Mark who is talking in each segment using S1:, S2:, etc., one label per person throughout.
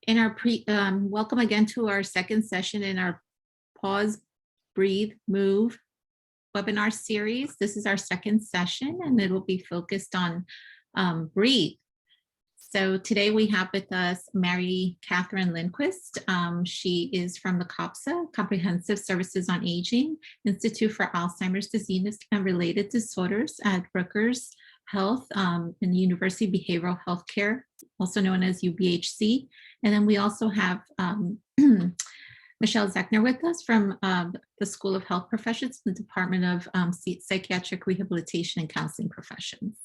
S1: In our welcome again to our second session in our Pause, Breathe, Move webinar series. This is our second session and it will be focused on breathe. So today we have with us Mary Catherine Lindquist. She is from the COPSA, Comprehensive Services on Aging, Institute for Alzheimer's Disease and Related Disorders at Rutgers Health in the University of Behavioral Healthcare, also known as UBHC. And then we also have Michelle Zechner with us from the School of Health Professions, the Department of Psychiatric Rehabilitation and Counseling Professions.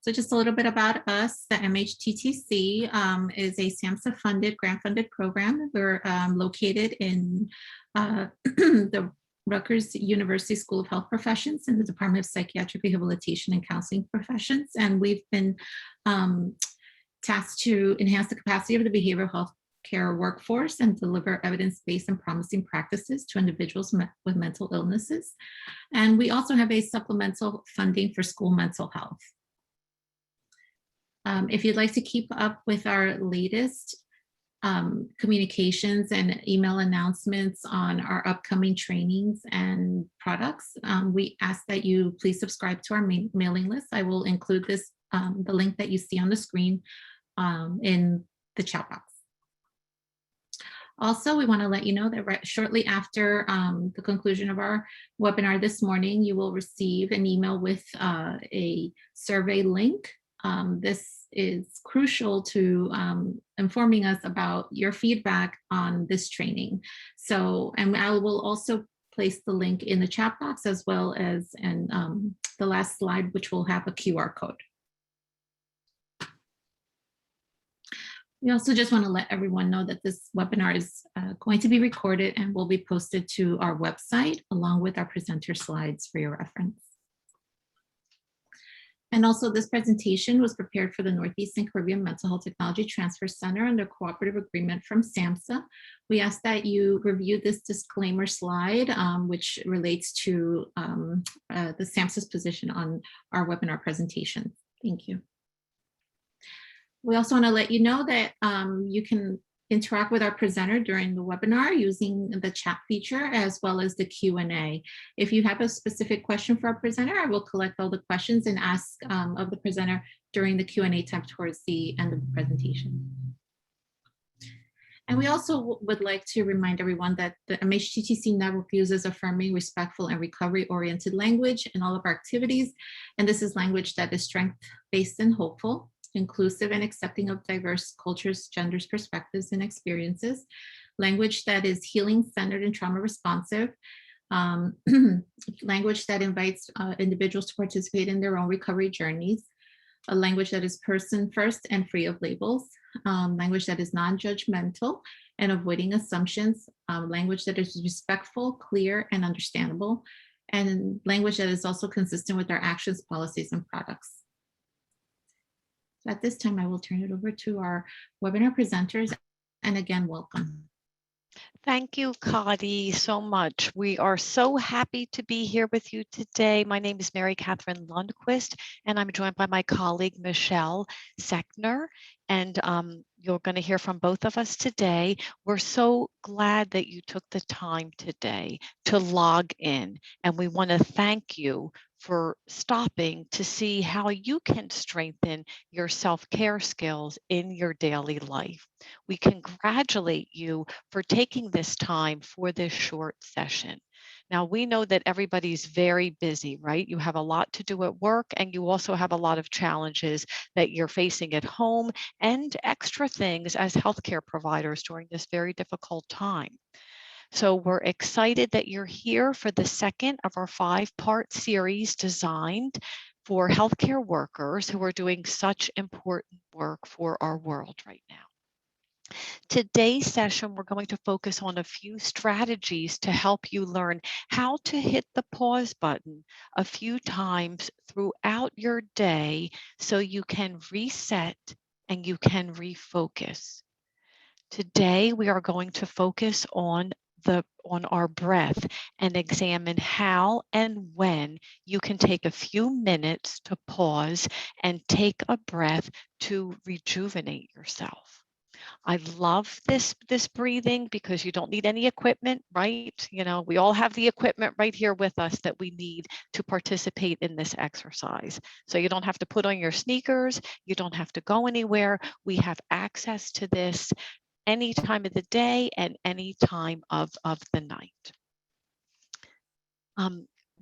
S1: So just a little bit about us. The MHTTC is a SAMHSA-funded, grant-funded program. We're located in the Rutgers University School of Health Professions in the Department of Psychiatric Rehabilitation and Counseling Professions. And we've been tasked to enhance the capacity of the behavioral health care workforce and deliver evidence-based and promising practices to individuals with mental illnesses. And we also have a supplemental funding for school mental health. If you'd like to keep up with our latest communications and email announcements on our upcoming trainings and products, we ask that you please subscribe to our mailing list. I will include this, the link that you see on the screen in the chat box. Also, we want to let you know that shortly after the conclusion of our webinar this morning, you will receive an email with a survey link. This is crucial to informing us about your feedback on this training. So, and I will also place the link in the chat box as well as in the last slide, which will have a QR code. We also just want to let everyone know that this webinar is going to be recorded and will be posted to our website along with our presenter slides for your reference. And also this presentation was prepared for the Northeast and Caribbean Mental Health Technology Transfer Center under cooperative agreement from SAMHSA. We ask that you review this disclaimer slide, which relates to the SAMHSA's position on our webinar presentation. Thank you. We also want to let you know that you can interact with our presenter during the webinar using the chat feature as well as the Q&A. If you have a specific question for our presenter, I will collect all the questions and ask of the presenter during the Q&A time towards the end of the presentation. And we also would like to remind everyone that the MHTTC network uses affirming, respectful, and recovery-oriented language in all of our activities. And this is language that is strength-based and hopeful, inclusive and accepting of diverse cultures, genders, perspectives, and experiences, language that is healing-centered and trauma-responsive, language that invites individuals to participate in their own recovery journeys, a language that is person-first and free of labels, language that is non-judgmental and avoiding assumptions, language that is respectful, clear, and understandable, and language that is also consistent with our actions, policies, and products. At this time, I will turn it over to our webinar presenters. And again, welcome.
S2: Thank you, Kadi, so much. We are so happy to be here with you today. My name is Mary Catherine Lundquist, and I'm joined by my colleague, Michelle Zechner. And you're going to hear from both of us today. We're so glad that you took the time today to log in. And we want to thank you for stopping to see how you can strengthen your self-care skills in your daily life. We congratulate you for taking this time for this short session. Now, we know that everybody's very busy, right? You have a lot to do at work, and you also have a lot of challenges that you're facing at home and extra things as healthcare providers during this very difficult time. So we're excited that you're here for the second of our 5-part series designed for healthcare workers who are doing such important work for our world right now. Today's session, we're going to focus on a few strategies to help you learn how to hit the pause button a few times throughout your day so you can reset and you can refocus. Today, we are going to focus on on our breath and examine how and when you can take a few minutes to pause and take a breath to rejuvenate yourself. I love this breathing because you don't need any equipment, right? We all have the equipment right here with us that we need to participate in this exercise. So you don't have to put on your sneakers, you don't have to go anywhere. We have access to this any time of the day and any time of the night.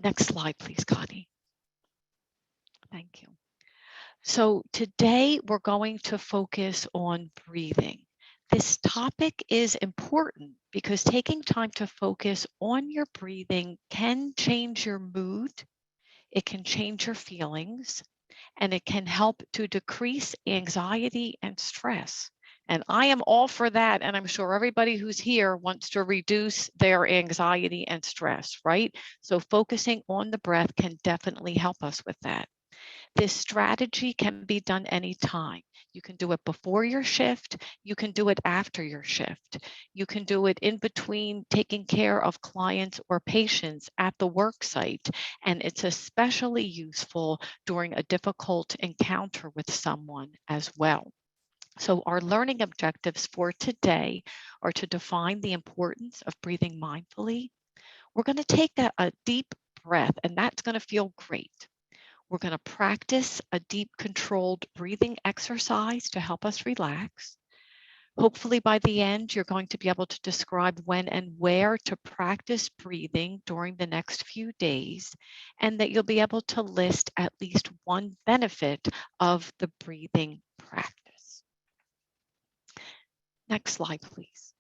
S2: Next slide, please, Connie. Thank you. So today we're going to focus on breathing. This topic is important because taking time to focus on your breathing can change your mood, it can change your feelings, and it can help to decrease anxiety and stress. And I am all for that. And I'm sure everybody who's here wants to reduce their anxiety and stress, right? So focusing on the breath can definitely help us with that. This strategy can be done anytime. You can do it before your shift. You can do it after your shift. You can do it in between taking care of clients or patients at the work site. And it's especially useful during a difficult encounter with someone as well. So our learning objectives for today are to define the importance of breathing mindfully. We're going to take a deep breath, and that's going to feel great. We're going to practice a deep controlled breathing exercise to help us relax. Hopefully by the end, you're going to be able to describe when and where to practice breathing during the next few days, and that you'll be able to list at least one benefit of the breathing practice. Next slide, please.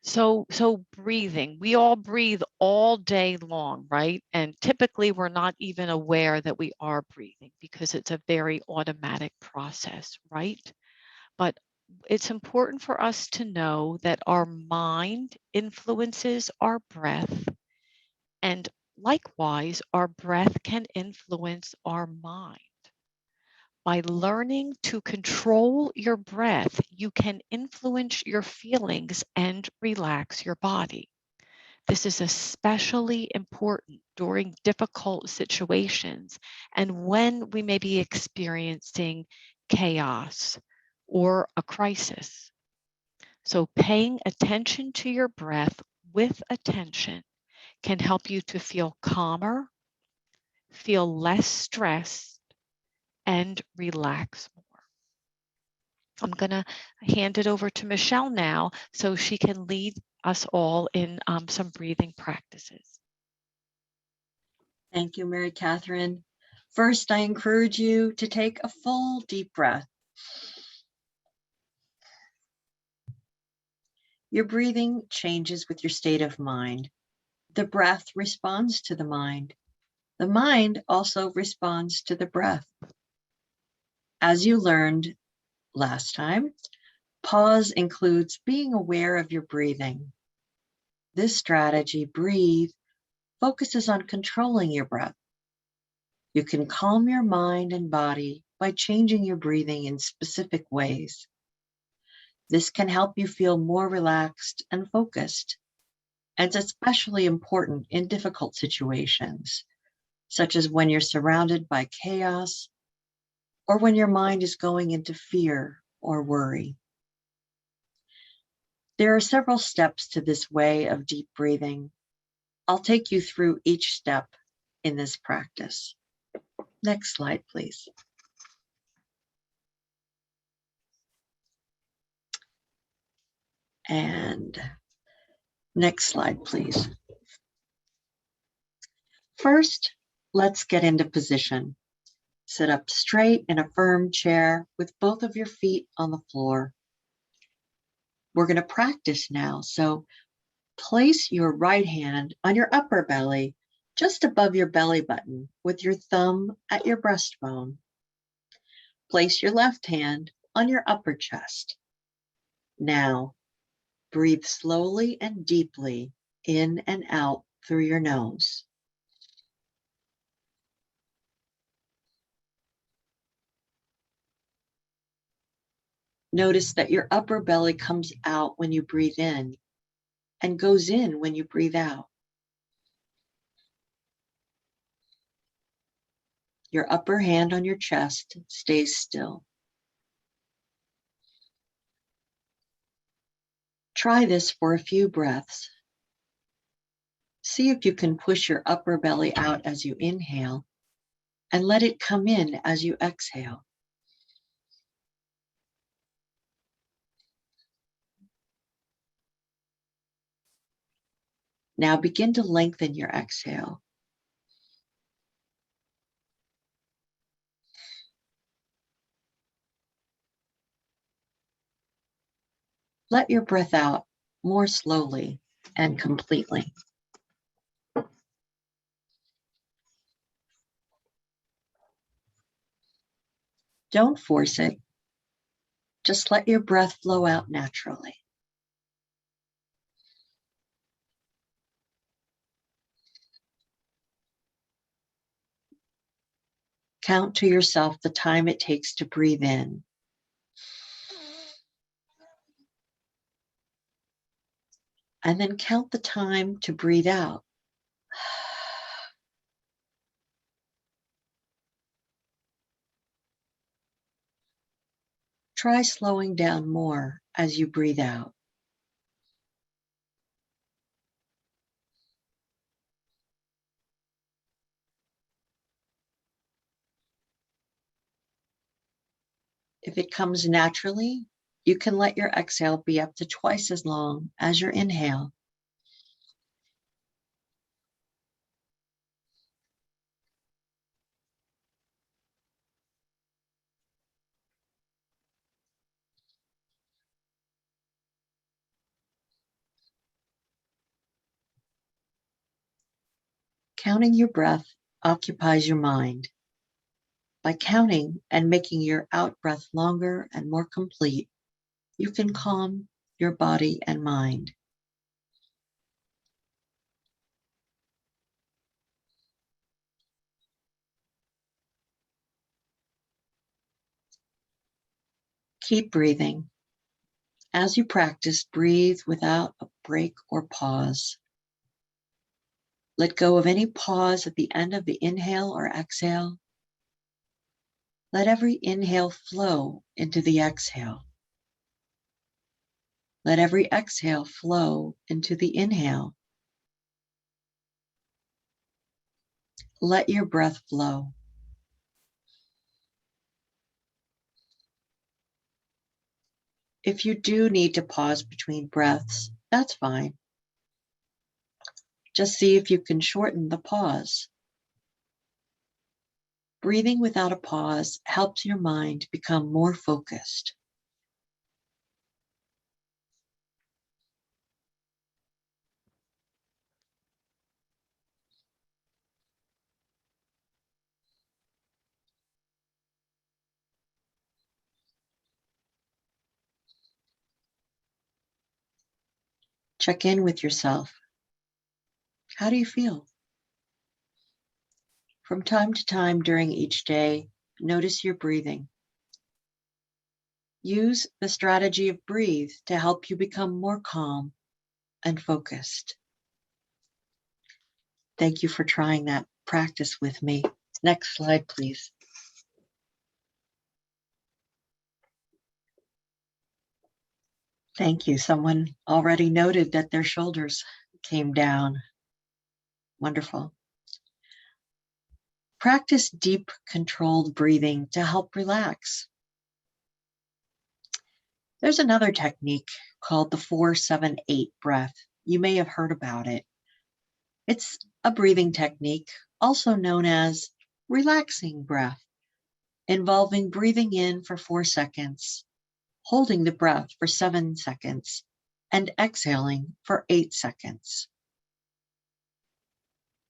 S2: So breathing, we all breathe all day long, right? And typically we're not even aware that we are breathing because it's a very automatic process, right? But it's important for us to know that our mind influences our breath, and likewise, our breath can influence our mind. By learning to control your breath, you can influence your feelings and relax your body. This is especially important during difficult situations and when we may be experiencing chaos or a crisis. So paying attention to your breath with attention can help you to feel calmer, feel less stressed, and relax more. I'm going to hand it over to Michelle now so she can lead us all in some breathing practices.
S3: Thank you, Mary Catherine. First, I encourage you to take a full deep breath. Your breathing changes with your state of mind. The breath responds to the mind. The mind also responds to the breath. As you learned last time, pause includes being aware of your breathing. This strategy, breathe, focuses on controlling your breath. You can calm your mind and body by changing your breathing in specific ways. This can help you feel more relaxed and focused. And it's especially important in difficult situations, such as when you're surrounded by chaos or when your mind is going into fear or worry. There are several steps to this way of deep breathing. I'll take you through each step in this practice. Next slide, please. And next slide, please. First, let's get into position. Sit up straight in a firm chair with both of your feet on the floor. We're going to practice now, so place your right hand on your upper belly, just above your belly button, with your thumb at your breastbone. Place your left hand on your upper chest. Now, breathe slowly and deeply in and out through your nose. Notice that your upper belly comes out when you breathe in and goes in when you breathe out. Your upper hand on your chest stays still. Try this for a few breaths. See if you can push your upper belly out as you inhale and let it come in as you exhale. Now begin to lengthen your exhale. Let your breath out more slowly and completely. Don't force it. Just let your breath flow out naturally. Count to yourself the time it takes to breathe in. And then count the time to breathe out. Try slowing down more as you breathe out. If it comes naturally, you can let your exhale be up to twice as long as your inhale. Counting your breath occupies your mind. By counting and making your out breath longer and more complete, you can calm your body and mind. Keep breathing. As you practice, breathe without a break or pause. Let go of any pause at the end of the inhale or exhale. Let every inhale flow into the exhale. Let every exhale flow into the inhale. Let your breath flow. If you do need to pause between breaths, that's fine. Just see if you can shorten the pause. Breathing without a pause helps your mind become more focused. Check in with yourself. How do you feel? From time to time during each day, notice your breathing. Use the strategy of breathe to help you become more calm and focused. Thank you for trying that practice with me. Next slide, please. Thank you. Someone already noted that their shoulders came down. Wonderful. Practice deep, controlled breathing to help relax. There's another technique called the 4-7-8 breath. You may have heard about it. It's a breathing technique, also known as relaxing breath, involving breathing in for 4 seconds, holding the breath for 7 seconds, and exhaling for 8 seconds.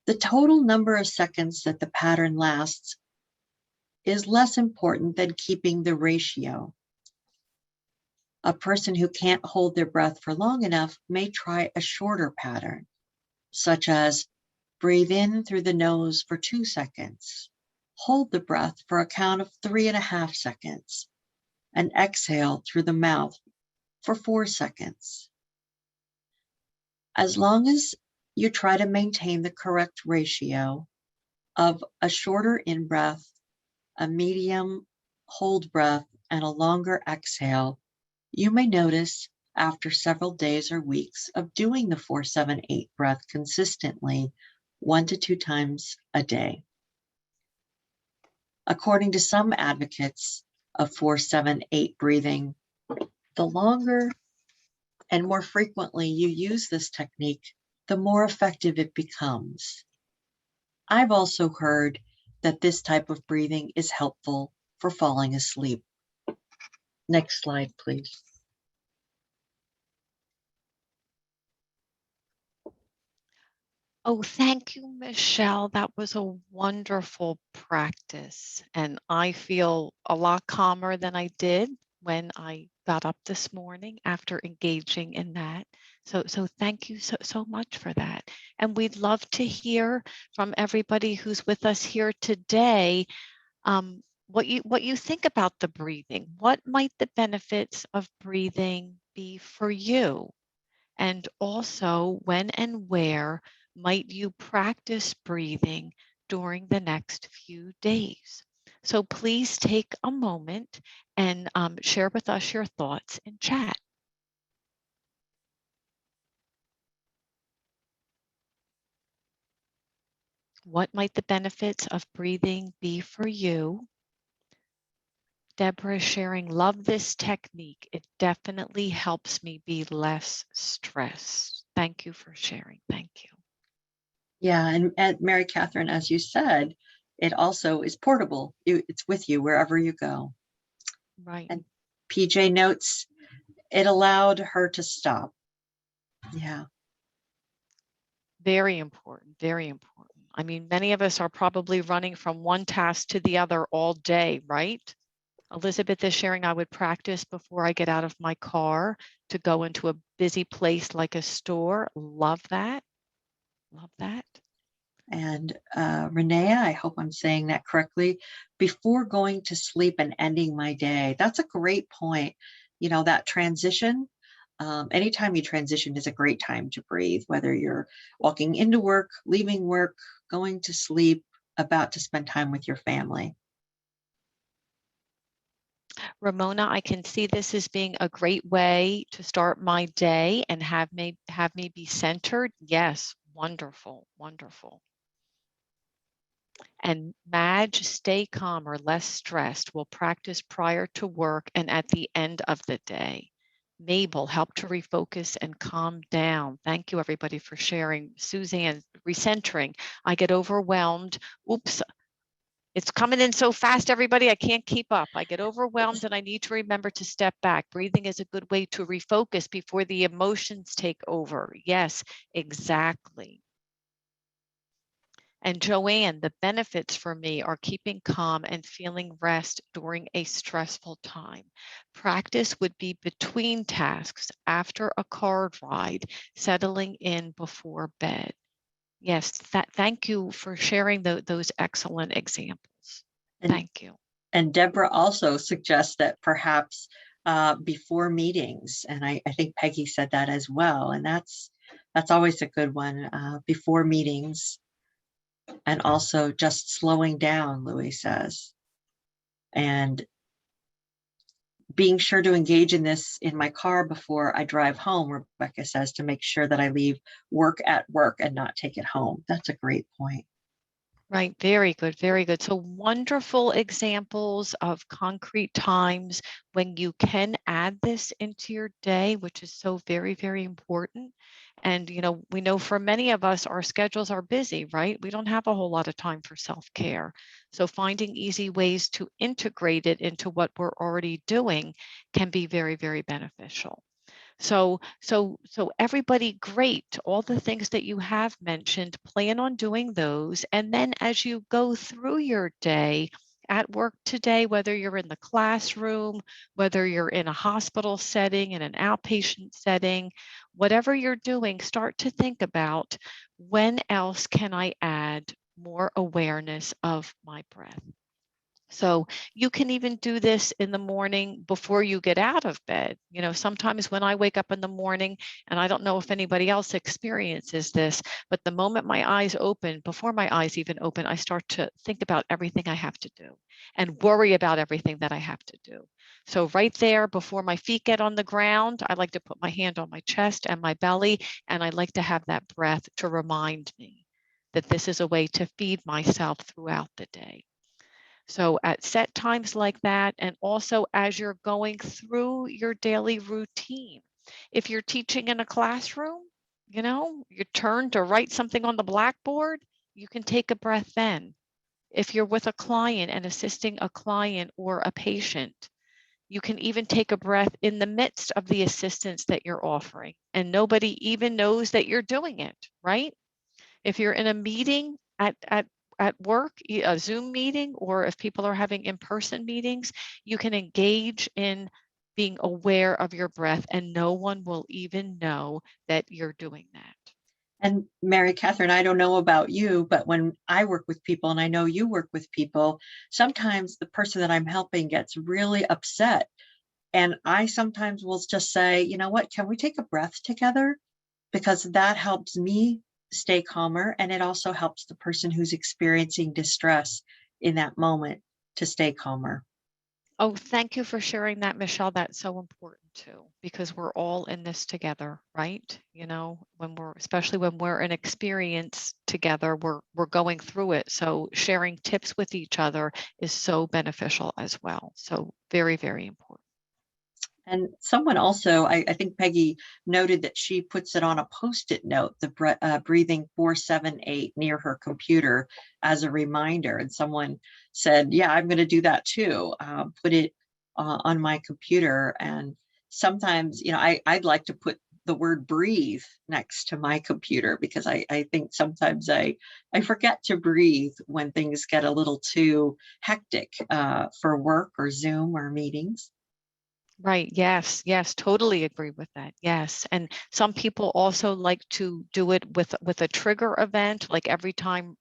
S3: The total number of seconds that the pattern lasts is less important than keeping the ratio. A person who can't hold their breath for long enough may try a shorter pattern, such as breathe in through the nose for 2 seconds, hold the breath for a count of 3.5 seconds, and exhale through the mouth for 4 seconds. As long as you try to maintain the correct ratio of a shorter in-breath, a medium hold breath, and a longer exhale, you may notice after several days or weeks of doing the 4-7-8 breath consistently 1 to 2 times a day. According to some advocates of 4-7-8 breathing, the longer and more frequently you use this technique, the more effective it becomes. I've also heard that this type of breathing is helpful for falling asleep. Next slide, please.
S2: Oh, thank you, Michelle. That was a wonderful practice. And I feel a lot calmer than I did when I got up this morning after engaging in that. So thank you so much for that. And we'd love to hear from everybody who's with us here today, what you think about the breathing. What might the benefits of breathing be for you? And also, when and where might you practice breathing during the next few days? So please take a moment and share with us your thoughts in chat. What might the benefits of breathing be for you? Deborah is sharing, love this technique. It definitely helps me be less stressed. Thank you for sharing. Thank you.
S3: Yeah, and Mary Catherine, as you said, it also is portable. It's with you wherever you go.
S2: Right.
S3: And PJ notes, it allowed her to stop. Yeah.
S2: Very important, very important. I mean, many of us are probably running from one task to the other all day, right? Elizabeth is sharing, I would practice before I get out of my car to go into a busy place like a store. Love that. Love that.
S3: And Renee, I hope I'm saying that correctly, before going to sleep and ending my day. That's a great point. You know, that transition, anytime you transition is a great time to breathe, whether you're walking into work, leaving work, going to sleep, about to spend time with your family.
S2: Ramona, I can see this as being a great way to start my day and have me be centered. Yes, wonderful, wonderful. And Madge, stay calm or less stressed. Will practice prior to work and at the end of the day. Mabel, help to refocus and calm down. Thank you, everybody, for sharing. Suzanne, recentering. I get overwhelmed. Oops, it's coming in so fast, everybody. I can't keep up. I get overwhelmed and I need to remember to step back. Breathing is a good way to refocus before the emotions take over. Yes, exactly. And Joanne, the benefits for me are keeping calm and feeling rest during a stressful time. Practice would be between tasks, after a car ride, settling in before bed. Yes, thank you for sharing those excellent examples. Thank you.
S3: And Deborah also suggests that perhaps before meetings, and I think Peggy said that as well, and that's always a good one, before meetings. And also just slowing down, Louis says. And being sure to engage in this in my car before I drive home, Rebecca says, to make sure that I leave work at work and not take it home. That's a great point.
S2: Right, very good, very good. So wonderful examples of concrete times when you can add this into your day, which is so very, very important. And, you know, we know for many of us, our schedules are busy, right? We don't have a whole lot of time for self-care. So finding easy ways to integrate it into what we're already doing can be very, very beneficial. So everybody, great. All the things that you have mentioned, plan on doing those. And then as you go through your day at work today, whether you're in the classroom, whether you're in a hospital setting, in an outpatient setting, whatever you're doing, start to think about, when else can I add more awareness of my breath? So you can even do this in the morning before you get out of bed. You know, sometimes when I wake up in the morning, and I don't know if anybody else experiences this, but the moment my eyes open, before my eyes even open, I start to think about everything I have to do and worry about everything that I have to do. So right there before my feet get on the ground, I like to put my hand on my chest and my belly, and I like to have that breath to remind me that this is a way to feed myself throughout the day. So at set times like that, and also as you're going through your daily routine, if you're teaching in a classroom, you know, your turn to write something on the blackboard, you can take a breath then. If you're with a client and assisting a client or a patient, you can even take a breath in the midst of the assistance that you're offering, and nobody even knows that you're doing it, right? If you're in a meeting at work, a Zoom meeting, or if people are having in-person meetings, you can engage in being aware of your breath, and no one will even know that you're doing that.
S3: And Mary Catherine, I don't know about you, but when I work with people, and I know you work with people, sometimes the person that I'm helping gets really upset. And I sometimes will just say, you know what, can we take a breath together? Because that helps me stay calmer. And it also helps the person who's experiencing distress in that moment to stay calmer.
S2: Oh, thank you for sharing that, Michelle. That's so important too, because we're all in this together, right? You know, when we're, especially when we're in experience together, we're going through it. So sharing tips with each other is so beneficial as well. So very, very important.
S3: And someone also, I think Peggy noted that she puts it on a Post-it note, the breathing 478 near her computer as a reminder. And someone said, yeah, I'm going to do that too. Put it on my computer. And sometimes, you know, I'd like to put the word breathe next to my computer, because I think sometimes I forget to breathe when things get a little too hectic for work or Zoom or meetings.
S2: Right. Yes. Yes. Totally agree with that. Yes. And some people also like to do it with a trigger event, like every time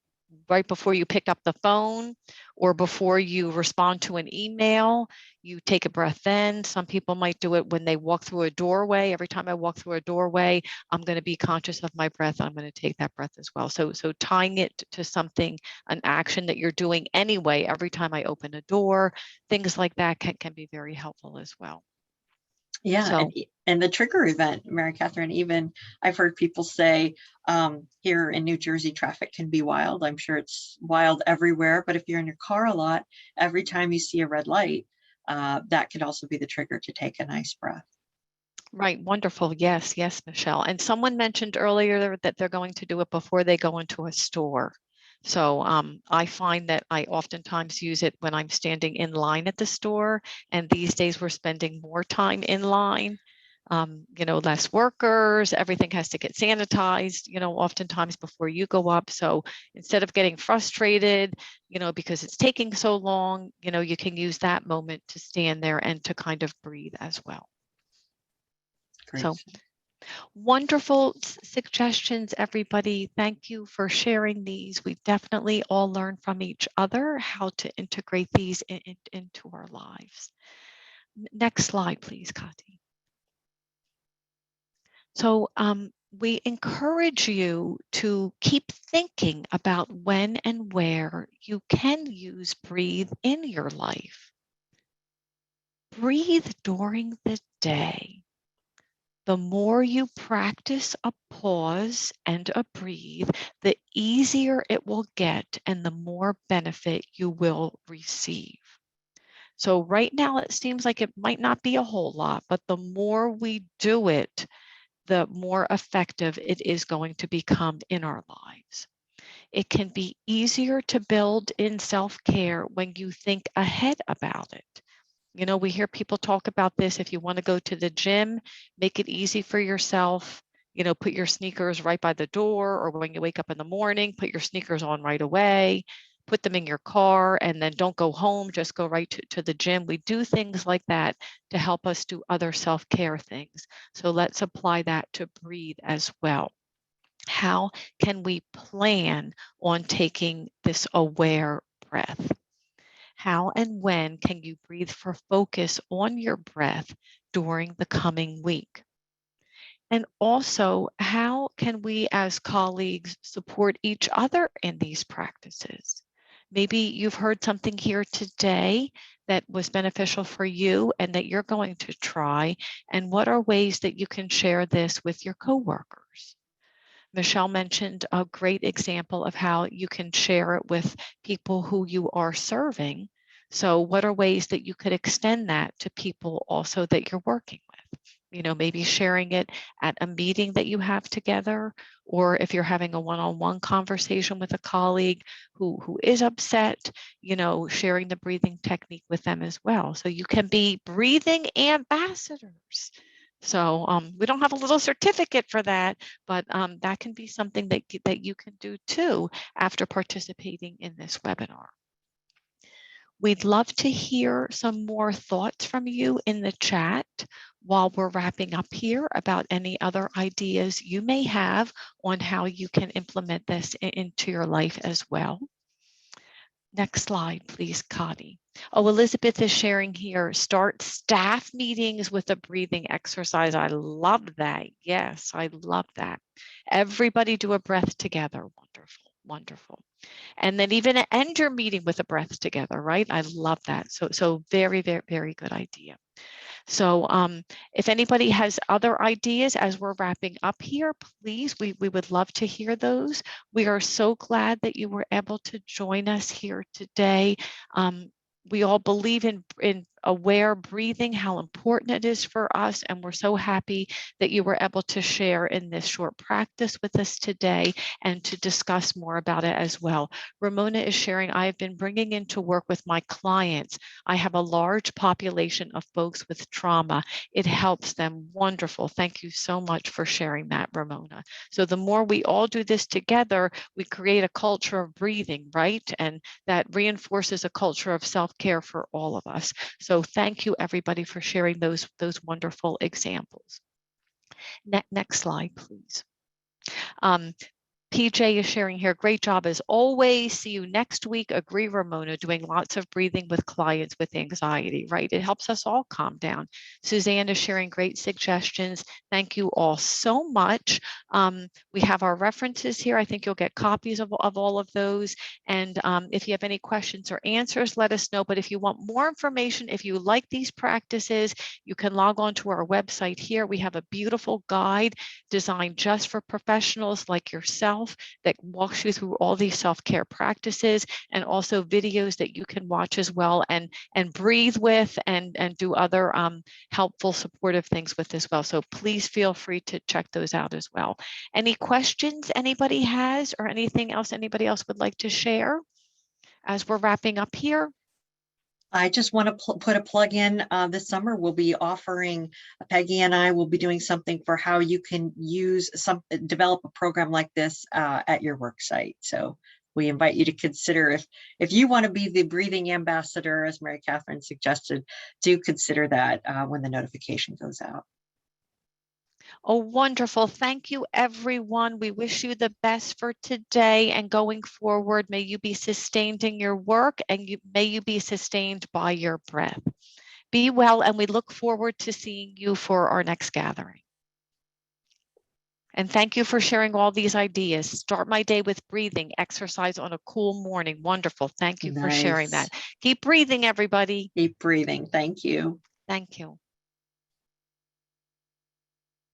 S2: right before you pick up the phone or before you respond to an email, you take a breath in. Some people might do it when they walk through a doorway. Every time I walk through a doorway, I'm going to be conscious of my breath. I'm going to take that breath as well. So tying it to something, an action that you're doing anyway, every time I open a door, things like that can be very helpful as well.
S3: Yeah,
S2: So
S3: and the trigger event, Mary Catherine, even I've heard people say here in New Jersey, traffic can be wild. I'm sure it's wild everywhere, but if you're in your car a lot, every time you see a red light, that could also be the trigger to take a nice breath.
S2: right, wonderful. Yes, yes, Michelle. And someone mentioned earlier that they're going to do it before they go into a store. So I find that I oftentimes use it when I'm standing in line at the store. And these days we're spending more time in line. You know, less workers, everything has to get sanitized, you know, oftentimes before you go up. So instead of getting frustrated, you know, because it's taking so long, you know, you can use that moment to stand there and to kind of breathe as well.
S3: Great.
S2: So wonderful suggestions, everybody. Thank you for sharing these. We definitely all learn from each other how to integrate these into our lives. Next slide, please, Kati. So we encourage you to keep thinking about when and where you can use breathe in your life. Breathe during the day. The more you practice a pause and a breathe, the easier it will get and the more benefit you will receive. So right now it seems like it might not be a whole lot, but the more we do it, the more effective it is going to become in our lives. It can be easier to build in self-care when you think ahead about it. You know, we hear people talk about this. If you want to go to the gym, make it easy for yourself. You know, put your sneakers right by the door, or when you wake up in the morning, put your sneakers on right away, put them in your car, and then don't go home, just go right to the gym. We do things like that to help us do other self-care things. So let's apply that to breathe as well. How can we plan on taking this aware breath? How and when can you breathe for focus on your breath during the coming week? And also, how can we as colleagues support each other in these practices? Maybe you've heard something here today that was beneficial for you and that you're going to try. And what are ways that you can share this with your coworkers? Michelle mentioned a great example of how you can share it with people who you are serving. So what are ways that you could extend that to people also that you're working with? You know, maybe sharing it at a meeting that you have together, or if you're having a one-on-one conversation with a colleague who is upset, you know, sharing the breathing technique with them as well. So you can be breathing ambassadors. So we don't have a little certificate for that, but that can be something that you can do too after participating in this webinar. We'd love to hear some more thoughts from you in the chat while we're wrapping up here about any other ideas you may have on how you can implement this into your life as well. Next slide, please, Connie. Oh, Elizabeth is sharing here, start staff meetings with a breathing exercise. I love that. Yes, I love that. Everybody do a breath together. Wonderful, wonderful. And then even end your meeting with a breath together, right? I love that. So very, very, very good idea. So if anybody has other ideas as we're wrapping up here, please, we would love to hear those. We are so glad that you were able to join us here today. We all believe in aware breathing, how important it is for us, and we're so happy that you were able to share in this short practice with us today and to discuss more about it as well. Ramona is sharing, I've been bringing into work with my clients. I have a large population of folks with trauma. It helps them. Wonderful. Thank you so much for sharing that, Ramona. So the more we all do this together, we create a culture of breathing, right? And that reinforces a culture of self-care for all of us. So thank you, everybody, for sharing those wonderful examples. Next slide, please. PJ is sharing here, great job as always. See you next week. Agree, Ramona, doing lots of breathing with clients with anxiety, right? It helps us all calm down. Suzanne is sharing great suggestions. Thank you all so much. We have our references here. I think you'll get copies of all of those. And if you have any questions or answers, let us know. But if you want more information, if you like these practices, you can log on to our website here. We have a beautiful guide designed just for professionals like yourself that walks you through all these self-care practices, and also videos that you can watch as well and breathe with and do other helpful supportive things with as well. So please feel free to check those out as well. Any questions anybody has, or anything else anybody else would like to share as we're wrapping up here?
S3: I just want to put a plug in. This summer, we'll be offering, Peggy and I will be doing something for how you can develop a program like this at your work site. So we invite you to consider, if you want to be the breathing ambassador, as Mary Catherine suggested, do consider that when the notification goes out.
S2: Oh, wonderful. Thank you, everyone. We wish you the best for today and going forward. May you be sustained in your work, and may you be sustained by your breath. Be well, and we look forward to seeing you for our next gathering. And thank you for sharing all these ideas. Start my day with breathing, exercise on a cool morning. Wonderful. Thank you for sharing that. Keep breathing, everybody.
S3: Keep breathing. Thank you.
S2: Thank you.